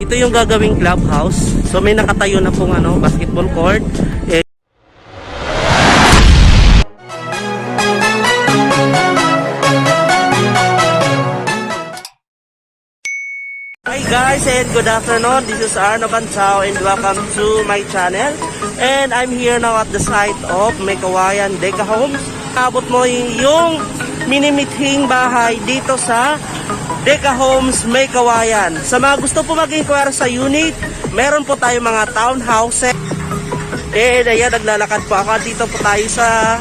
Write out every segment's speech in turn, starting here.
Ito yung gagawing clubhouse. So may nakatayo na pong basketball court. Hi guys and good afternoon. This is Arn Abantao and welcome to my channel. And I'm here now at the site of Meycauayan, Deca Homes. Abot mo yung minimithing bahay dito sa Deca Homes, Meycauayan. Sa mga gusto po mag-inquire sa unit, meron po tayo mga townhouses. And ayan, naglalakad po ako. Dito po tayo sa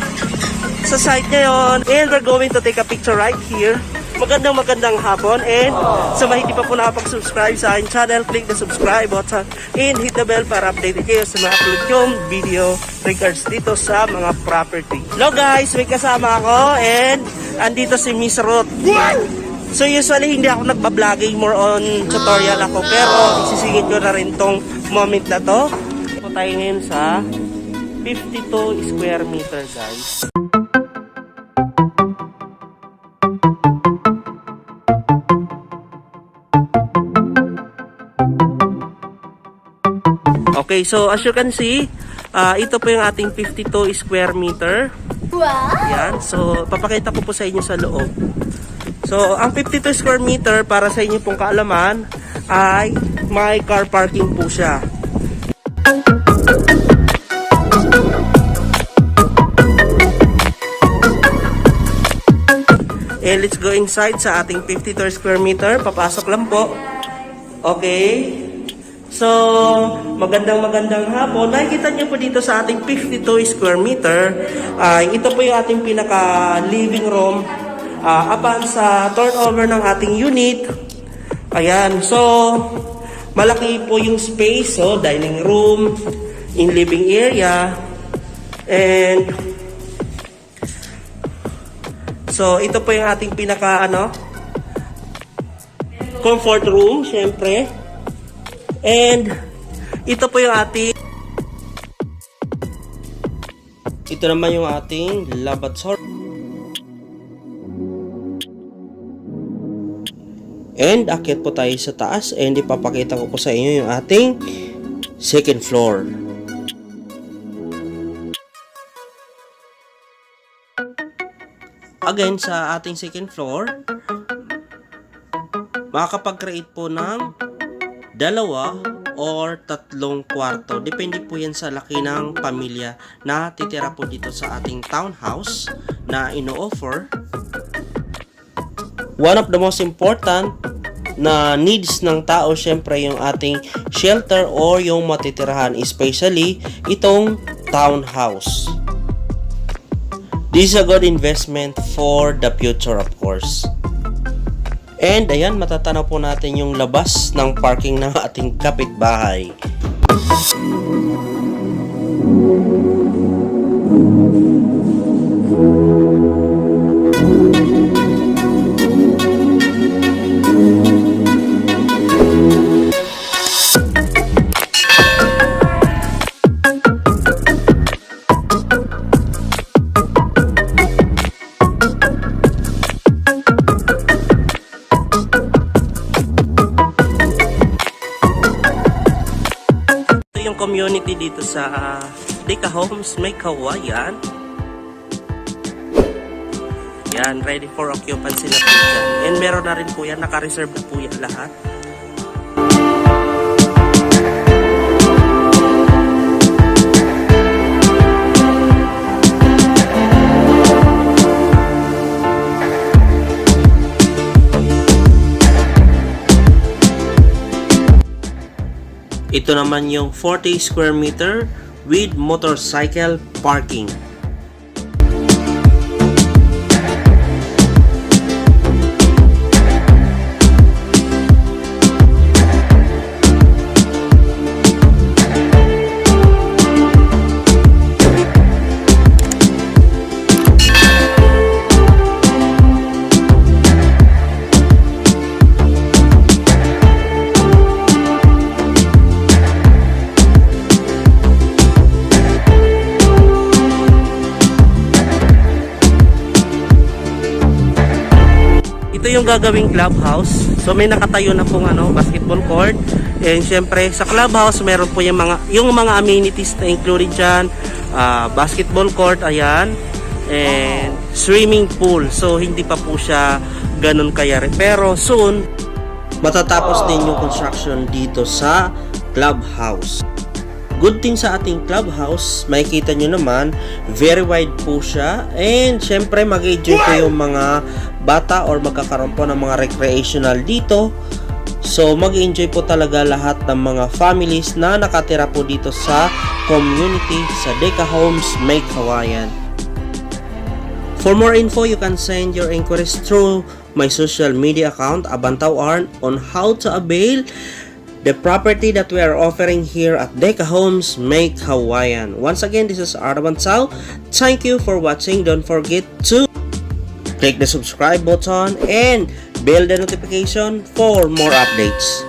site ngayon. And we're going to take a picture right here. Magandang hapon. And sa mga hindi pa po nakapag-subscribe sa aking channel, click the subscribe button and hit the bell para updated kayo sa mga upload yung video regards dito sa mga property. Hello guys, may kasama ako and andito si Miss Ruth. So usually hindi ako nagba-vlogging, more on tutorial ako, pero isisingit ko na rin tong moment na to. Po tayo ngayon sa 52 square meter guys. Okay, so as you can see, ito po yung ating 52 square meter. Wow! Yan, so papakita ko po sa inyo sa loob. So, ang 52 square meter, para sa inyo pong kaalaman, ay may car parking po siya. And let's go inside sa ating 52 square meter. Papasok lang po. Okay. So, magandang hapon. Nakikita niyo po dito sa ating 52 square meter. Ito po yung ating pinaka living room. Upon sa turnover ng ating unit, ayan, so malaki po yung space, so dining room, in living area, and so ito po yung ating pinaka comfort room, syempre, and ito po yung ating, ito naman yung ating lavatory. And akyat po tayo sa taas and ipapakita ko po sa inyo yung ating second floor. Again, sa ating second floor, makakapag-create po ng 2 or 3 kwarto. Depende po yan sa laki ng pamilya na titira po dito sa ating townhouse na ino-offer. One of the most important na needs ng tao, syempre yung ating shelter or yung matitirahan, especially itong townhouse. This is a good investment for the future, of course. And ayan, matatanaw po natin yung labas ng parking ng ating kapitbahay. Community dito sa Deca Homes, Meycauayan. Yan, ready for occupancy na po yan. And meron na rin po yan, naka-reserve na po yan lahat. Ito naman yung 40 square meter with motorcycle parking. Ito yung gagawing clubhouse. So may nakatayo na pong basketball court. And syempre sa clubhouse meron po yung mga amenities na included dyan. Basketball court, ayan, and swimming pool. So hindi pa po siya ganun kayari, pero soon matatapos din yung construction dito sa clubhouse. Good thing sa ating clubhouse, makikita nyo naman, very wide po siya. And syempre mag-enjoy po yung mga bata or magkakaroon po ng mga recreational dito. So mag-enjoy po talaga lahat ng mga families na nakatira po dito sa community sa Deca Homes, Meycauayan. For more info, you can send your inquiries through my social media account, Abantao Arn, on how to avail the property that we are offering here at Deca Homes, Meycauayan. Once again, this is Arn Abantao. Thank you for watching. Don't forget to click the subscribe button and bell the notification for more updates.